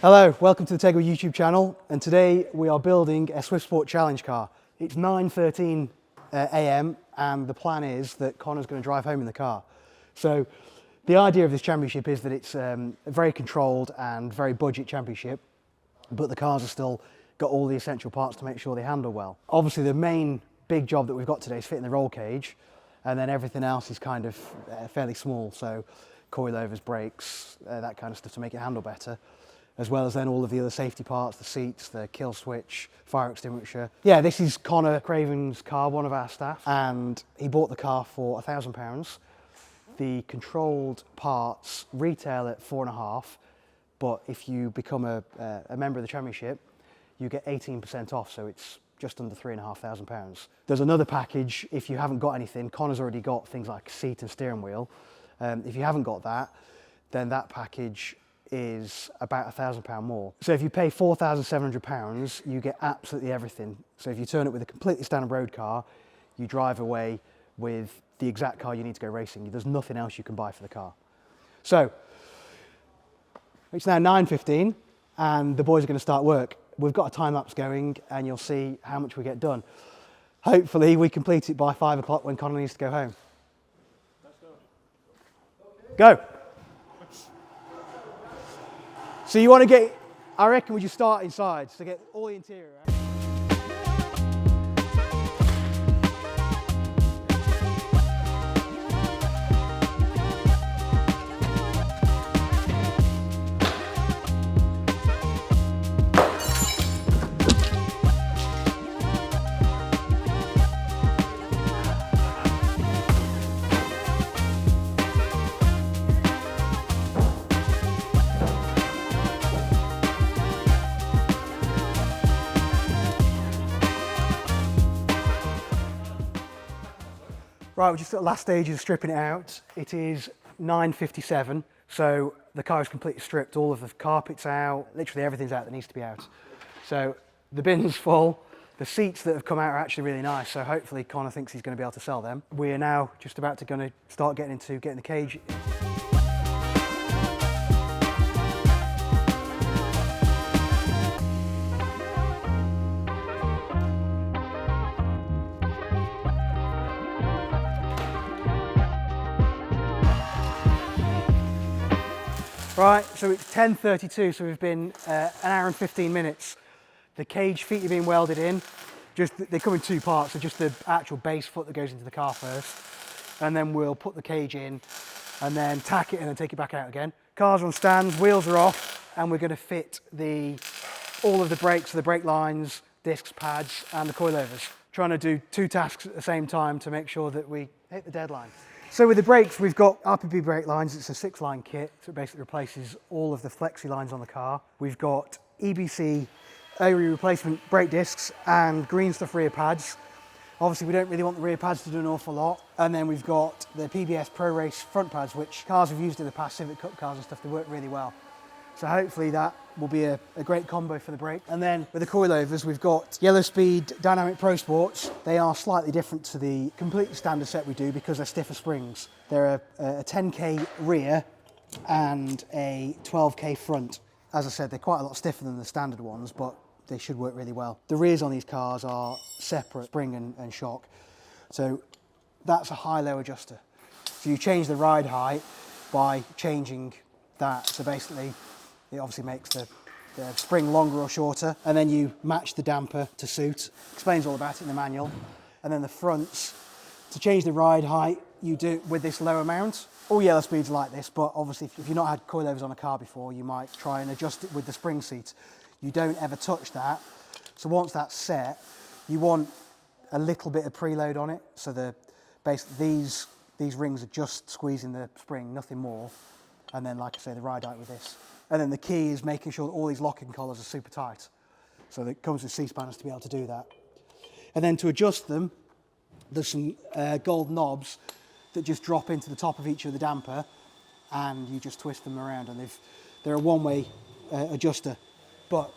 Hello, welcome to the Tegiwa YouTube channel, and today we are building a Swift Sport Challenge car. It's 9:13 a.m. and the plan is that Connor's going to drive home in the car. So the idea of this championship is that it's a very controlled and very budget championship, but the cars have still got all the essential parts to make sure they handle well. Obviously the main big job that we've got today is fitting the roll cage, and then everything else is kind of fairly small, so coilovers, brakes, that kind of stuff to make it handle better, as well as then all of the other safety parts, the seats, the kill switch, fire extinguisher. Yeah, this is Connor Craven's car, one of our staff, and he bought the car for £1,000. The controlled parts retail at £4.5, but if you become a member of the championship, you get 18% off, so it's just under £3,500. There's another package if you haven't got anything. Connor's already got things like seat and steering wheel. If you haven't got that, then that package is about £1,000 more. So if you pay £4,700, you get absolutely everything. So if you turn it with a completely standard road car, you drive away with the exact car you need to go racing. There's nothing else you can buy for the car. So it's now 9:15 and the boys are going to start work. We've got a time lapse going and you'll see how much we get done. Hopefully we complete it by 5 o'clock when Connor needs to go home. Let's go. Go. So you want to get, I reckon we just start inside to get all the interior out. Right, we're just at the last stage of stripping it out. It is 9:57, so the car is completely stripped. All of the carpet's out, literally everything's out that needs to be out. So the bin's full. The seats that have come out are actually really nice, so hopefully Connor thinks he's going to be able to sell them. We are now just about to start getting the cage. Right, so it's 10:32, so we've been an hour and 15 minutes. The cage feet are being welded in. They come in two parts, so just the actual base foot that goes into the car first, and then we'll put the cage in and then tack it and then take it back out again. Car's on stands, wheels are off, and we're going to fit all of the brakes, so the brake lines, discs, pads, and the coilovers. Trying to do two tasks at the same time to make sure that we hit the deadline. So with the brakes, we've got RPP brake lines. It's a 6-line kit, so it basically replaces all of the flexi lines on the car. We've got EBC ARI replacement brake discs and green stuff rear pads. Obviously, we don't really want the rear pads to do an awful lot. And then we've got the PBS Pro Race front pads, which cars have used in the past, Civic Cup cars and stuff. They work really well. So hopefully that will be a great combo for the brake. And then with the coilovers, we've got Yellow Speed Dynamic Pro Sports. They are slightly different to the completely standard set we do because they're stiffer springs. They're a 10K rear and a 12K front. As I said, they're quite a lot stiffer than the standard ones, but they should work really well. The rears on these cars are separate spring and shock. So that's a high-low adjuster. So you change the ride height by changing that. So basically, it obviously makes the spring longer or shorter, and then you match the damper to suit. Explains all about it in the manual. And then the fronts, to change the ride height, you do it with this lower mount. All Yellow Speeds are like this, but obviously if you've not had coilovers on a car before, you might try and adjust it with the spring seat. You don't ever touch that. So once that's set, you want a little bit of preload on it. So basically these rings are just squeezing the spring, nothing more. And then, like I say, the ride height with this. And then the key is making sure that all these locking collars are super tight. So it comes with C-spanners to be able to do that. And then to adjust them, there's some gold knobs that just drop into the top of each of the damper, and you just twist them around, and they're a one-way adjuster. But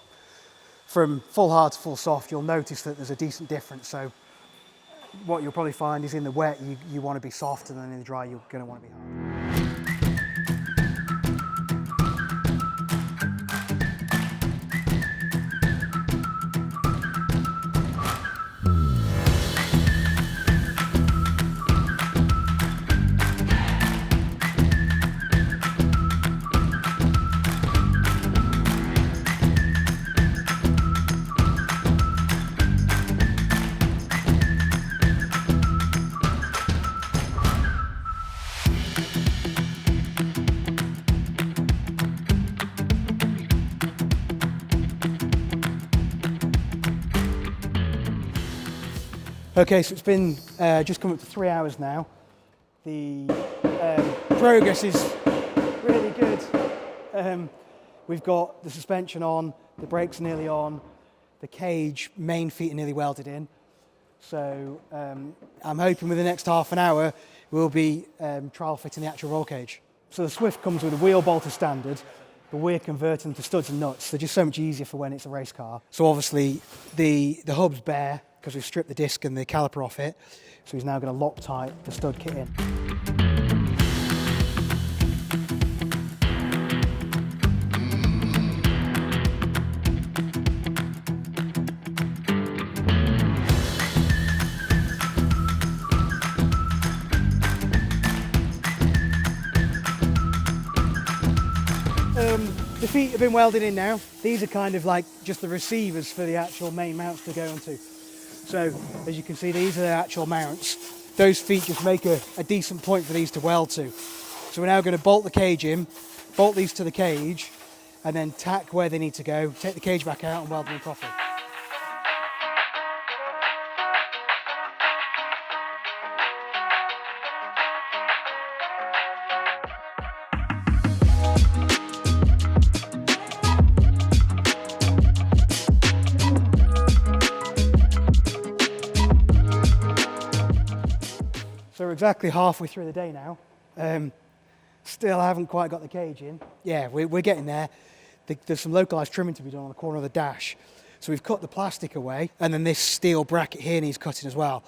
from full hard to full soft, you'll notice that there's a decent difference. So what you'll probably find is in the wet, you want to be soft, and then in the dry, you're going to want to be hard. Okay, so it's been just come up to 3 hours now. The progress is really good. We've got the suspension on, the brakes are nearly on, the cage main feet are nearly welded in. So I'm hoping within the next half an hour we'll be trial fitting the actual roll cage. So the Swift comes with a wheel bolt as standard, but we're converting them to studs and nuts. They're just so much easier for when it's a race car. So obviously the hub's bare because we've stripped the disc and the caliper off it. So he's now going to Loctite the stud kit in. The feet have been welded in now. These are kind of like just the receivers for the actual main mounts to go onto. So as you can see, these are the actual mounts. Those feet just make a decent point for these to weld to. So we're now going to bolt the cage in, bolt these to the cage, and then tack where they need to go, take the cage back out and weld them in properly. So we're exactly halfway through the day now. Still haven't quite got the cage in. Yeah, we're getting there. There's some localised trimming to be done on the corner of the dash. So we've cut the plastic away, and then this steel bracket here needs cutting as well.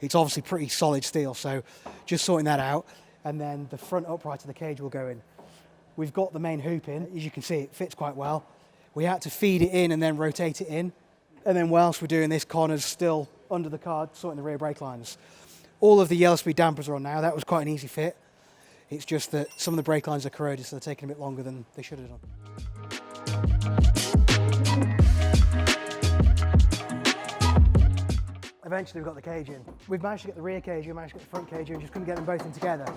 It's obviously pretty solid steel, so just sorting that out. And then the front upright of the cage will go in. We've got the main hoop in. As you can see, it fits quite well. We had to feed it in and then rotate it in. And then whilst we're doing this, Connor's still under the car sorting the rear brake lines. All of the yellow speed dampers are on now. That was quite an easy fit. It's just that some of the brake lines are corroded, so they're taking a bit longer than they should have done. Eventually we got the cage in. We've managed to get the rear cage in, managed to get the front cage in, just couldn't get them both in together.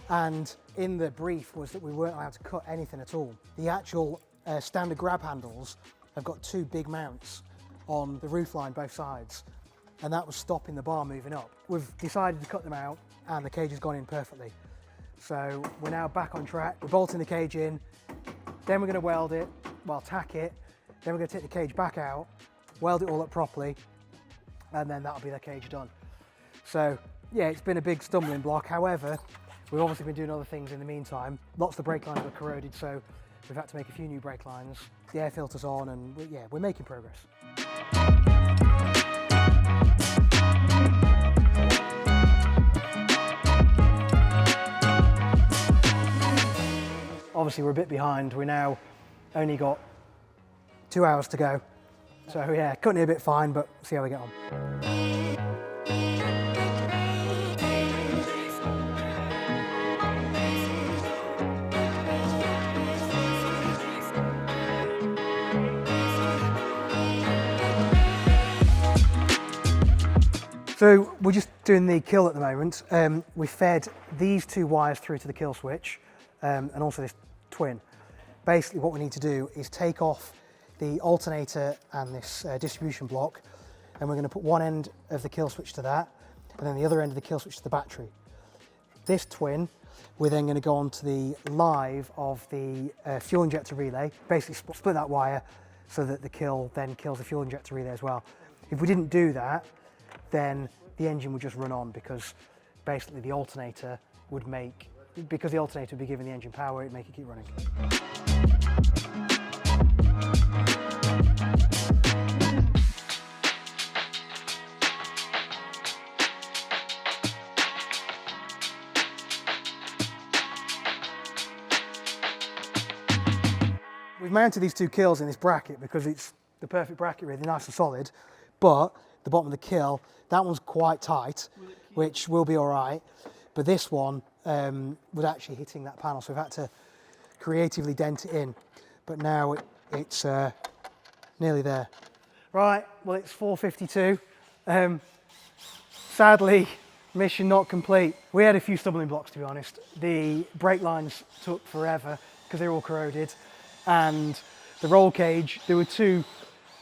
And in the brief was that we weren't allowed to cut anything at all. The actual standard grab handles have got two big mounts on the roofline both sides, and that was stopping the bar moving up. We've decided to cut them out, and the cage has gone in perfectly. So we're now back on track. We're bolting the cage in, then we're going to weld it, well, tack it, then we're going to take the cage back out, weld it all up properly, and then that'll be the cage done. So yeah, it's been a big stumbling block. However, we've obviously been doing other things in the meantime. Lots of the brake lines were corroded, so we've had to make a few new brake lines. The air filter's on, and we're making progress. Obviously we're a bit behind. We now only got 2 hours to go. So yeah, cutting it a bit fine, but see how we get on. So we're just doing the kill at the moment. We fed these two wires through to the kill switch, and also this twin. Basically what we need to do is take off the alternator and this distribution block, and we're going to put one end of the kill switch to that, and then the other end of the kill switch to the battery. This twin, we're then going to go on to the live of the fuel injector relay, basically split that wire so that the kill then kills the fuel injector relay as well. If we didn't do that, then the engine would just run on, because basically the alternator would make, because the alternator would be giving the engine power, it'd make it keep running. We've mounted these two kills in this bracket because it's the perfect bracket, really nice and solid, but the bottom of the kill, that one's quite tight, which will be all right, but this one was actually hitting that panel, so we've had to creatively dent it in, but now it's nearly there. Right, well, it's 4:52. Sadly, mission not complete. We had a few stumbling blocks, to be honest. The brake lines took forever because they were all corroded, and the roll cage, there were two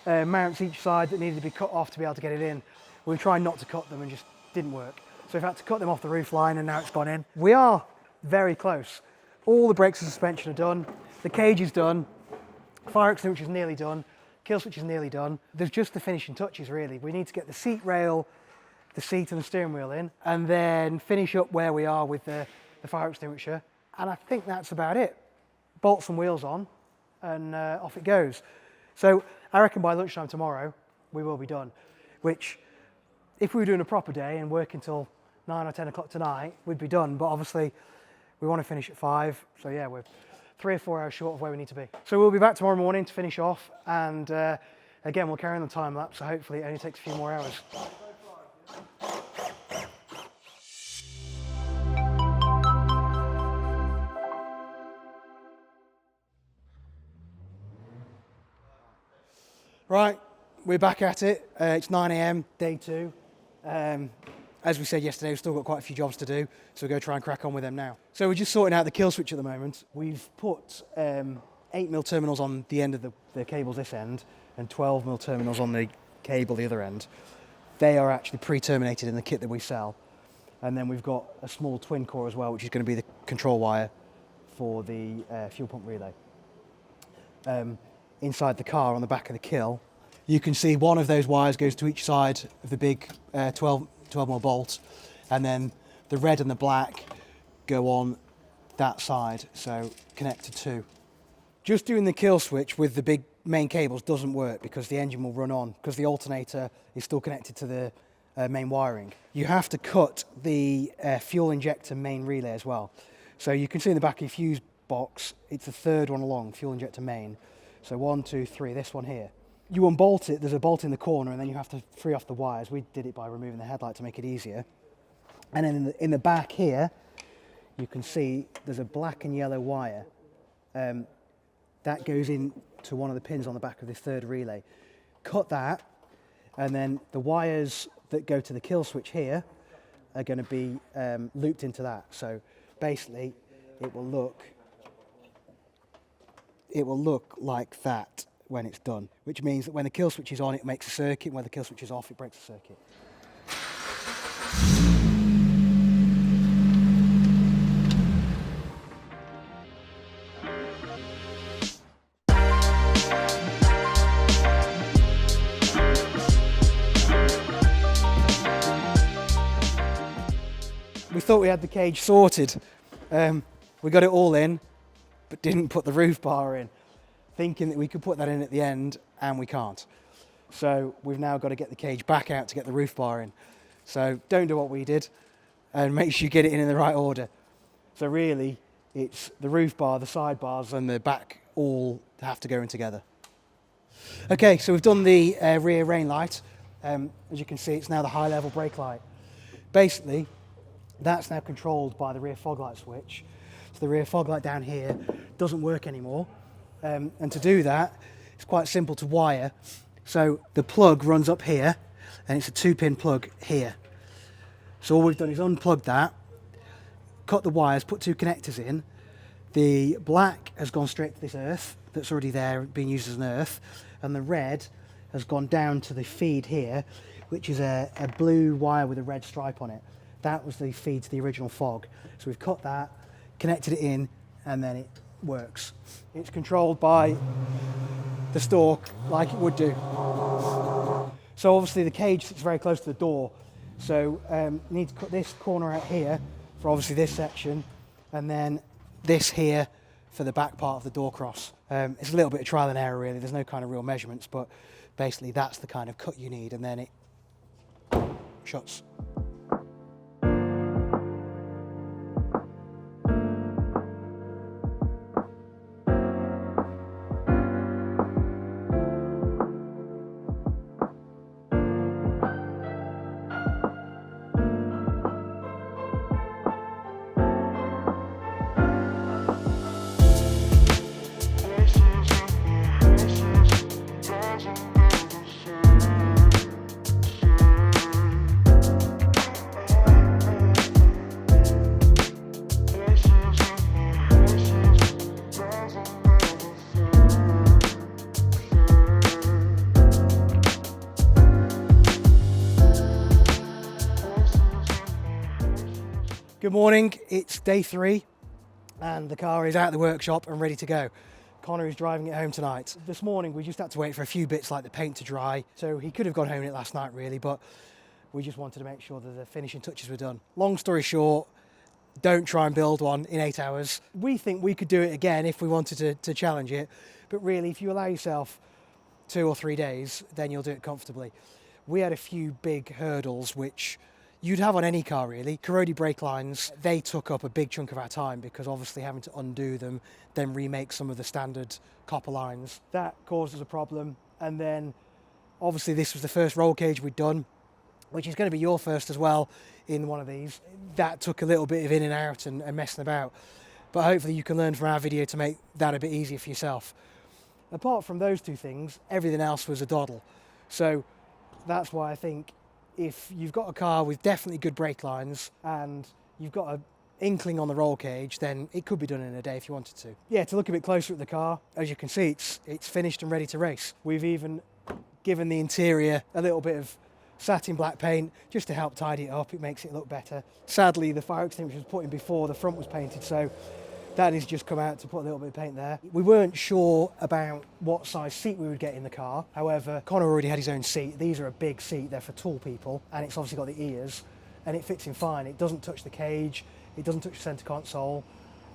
mounts each side that needed to be cut off to be able to get it in. We were trying not to cut them and just didn't work. So we've had to cut them off the roof line and now it's gone in. We are very close. All the brakes and suspension are done. The cage is done. Fire extinguisher is nearly done. Kill switch is nearly done. There's just the finishing touches really. We need to get the seat rail, the seat and the steering wheel in, and then finish up where we are with the fire extinguisher. And I think that's about it. Bolts and wheels on and off it goes. So I reckon by lunchtime tomorrow, we will be done. Which, if we were doing a proper day and work until 9 or 10 o'clock tonight, we'd be done. But obviously, we want to finish at 5. So yeah, we're 3 or 4 hours short of where we need to be. So we'll be back tomorrow morning to finish off. And again, we'll carry on the time lapse. So hopefully it only takes a few more hours. Right, we're back at it. It's 9 AM, day 2. As we said yesterday, we've still got quite a few jobs to do, so we'll go try and crack on with them now. So we're just sorting out the kill switch at the moment. We've put 8mm terminals on the end of the cables this end, and 12mm terminals on the cable the other end. They are actually pre-terminated in the kit that we sell. And then we've got a small twin core as well, which is going to be the control wire for the fuel pump relay. Inside the car on the back of the kill, you can see one of those wires goes to each side of the big 12mm bolt, and then the red and the black go on that side, so connected to. Just doing the kill switch with the big main cables doesn't work because the engine will run on, because the alternator is still connected to the main wiring. You have to cut the fuel injector main relay as well. So you can see in the back of your fuse box, it's the third one along, fuel injector main. So 1, 2, 3, this one here. You unbolt it, there's a bolt in the corner, and then you have to free off the wires. We did it by removing the headlight to make it easier. And then in the back here, you can see there's a black and yellow wire. That goes into one of the pins on the back of this third relay. Cut that, and then the wires that go to the kill switch here are going to be looped into that. So basically, it will look like that when it's done, which means that when the kill switch is on, it makes a circuit, and when the kill switch is off, it breaks a circuit. We thought we had the cage sorted. We got it all in, but didn't put the roof bar in, thinking that we could put that in at the end, and we can't. So we've now got to get the cage back out to get the roof bar in. So don't do what we did, and make sure you get it in the right order. So really, it's the roof bar, the side bars, and the back all have to go in together. Okay, so we've done the rear rain light. As you can see, it's now the high level brake light. Basically, that's now controlled by the rear fog light switch. So the rear fog light down here doesn't work anymore. And to do that, it's quite simple to wire. So the plug runs up here, and it's a 2-pin plug here. So all we've done is unplug that, cut the wires, put 2 connectors in. The black has gone straight to this earth that's already there, being used as an earth, and the red has gone down to the feed here, which is a blue wire with a red stripe on it. That was the feed to the original fog. So we've cut that, connected it in, and then it works. It's controlled by the stalk like it would do. So obviously the cage sits very close to the door. So you need to cut this corner out here for obviously this section, and then this here for the back part of the door cross. It's a little bit of trial and error really, there's no kind of real measurements, but basically that's the kind of cut you need, and then it shuts. Good morning, it's day 3 and the car is out of the workshop and ready to go. Connor is driving it home tonight. This morning we just had to wait for a few bits like the paint to dry, so he could have gone home in it last night really, but we just wanted to make sure that the finishing touches were done. Long story short, don't try and build one in 8 hours. We think we could do it again if we wanted to challenge it, but really if you allow yourself 2 or 3 days, then you'll do it comfortably. We had a few big hurdles which you'd have on any car really. Corroded brake lines, they took up a big chunk of our time because obviously having to undo them, then remake some of the standard copper lines. That caused us a problem, and then obviously this was the first roll cage we'd done, which is going to be your first as well in one of these. That took a little bit of in and out and messing about, but hopefully you can learn from our video to make that a bit easier for yourself. Apart from those 2 things, everything else was a doddle. So that's why I think if you've got a car with definitely good brake lines and you've got an inkling on the roll cage, then it could be done in a day if you wanted to. Yeah, to look a bit closer at the car, as you can see, it's finished and ready to race. We've even given the interior a little bit of satin black paint just to help tidy it up. It makes it look better. Sadly, the fire extinguisher was put in before the front was painted, so that has just come out to put a little bit of paint there. We weren't sure about what size seat we would get in the car. However, Connor already had his own seat. These are a big seat, they're for tall people, and it's obviously got the ears, and it fits in fine. It doesn't touch the cage, it doesn't touch the centre console,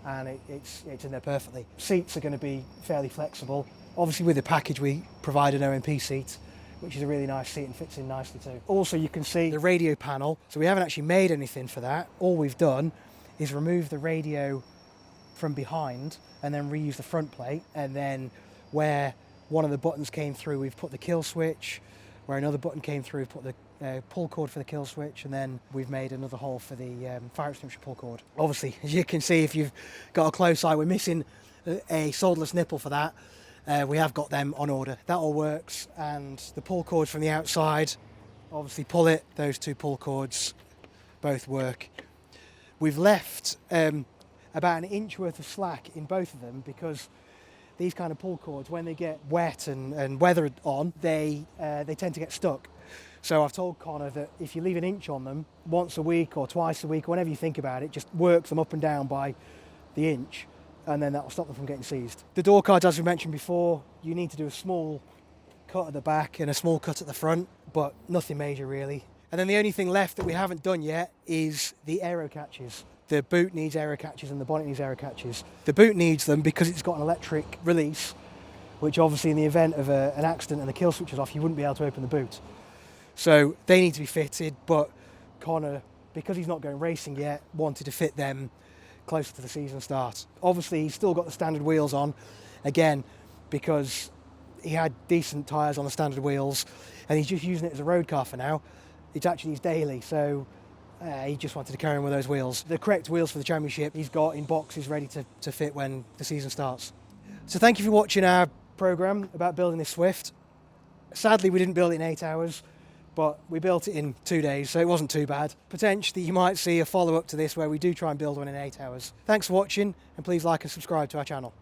and it's in there perfectly. Seats are going to be fairly flexible. Obviously with the package we provide an OMP seat, which is a really nice seat and fits in nicely too. Also you can see the radio panel, so we haven't actually made anything for that. All we've done is remove the radio from behind and then reuse the front plate, and then where one of the buttons came through we've put the kill switch, where another button came through we've put the pull cord for the kill switch, and then we've made another hole for the fire extinguisher pull cord. Obviously, as you can see if you've got a close eye, we're missing a solderless nipple for that. We have got them on order. That all works, and the pull cord from the outside, obviously pull it, those 2 pull cords both work. We've left about 1 inch worth of slack in both of them because these kind of pull cords, when they get wet and weather on, they tend to get stuck. So I've told Connor that if you leave 1 inch on them once a week or twice a week, whenever you think about it, just work them up and down by the inch, and then that will stop them from getting seized. The door cards, as we mentioned before, you need to do a small cut at the back and a small cut at the front, but nothing major really. And then the only thing left that we haven't done yet is the aero catches. The boot needs aero catches and the bonnet needs aero catches. The boot needs them because it's got an electric release, which obviously in the event of an accident and the kill switch is off, you wouldn't be able to open the boot. So they need to be fitted, but Connor, because he's not going racing yet, wanted to fit them closer to the season start. Obviously he's still got the standard wheels on, again, because he had decent tyres on the standard wheels and he's just using it as a road car for now. It's actually his daily, so he just wanted to carry on with those wheels. The correct wheels for the championship he's got in boxes ready to fit when the season starts. So thank you for watching our programme about building this Swift. Sadly we didn't build it in 8 hours, but we built it in 2 days, so it wasn't too bad. Potentially you might see a follow-up to this where we do try and build one in 8 hours. Thanks for watching, and please like and subscribe to our channel.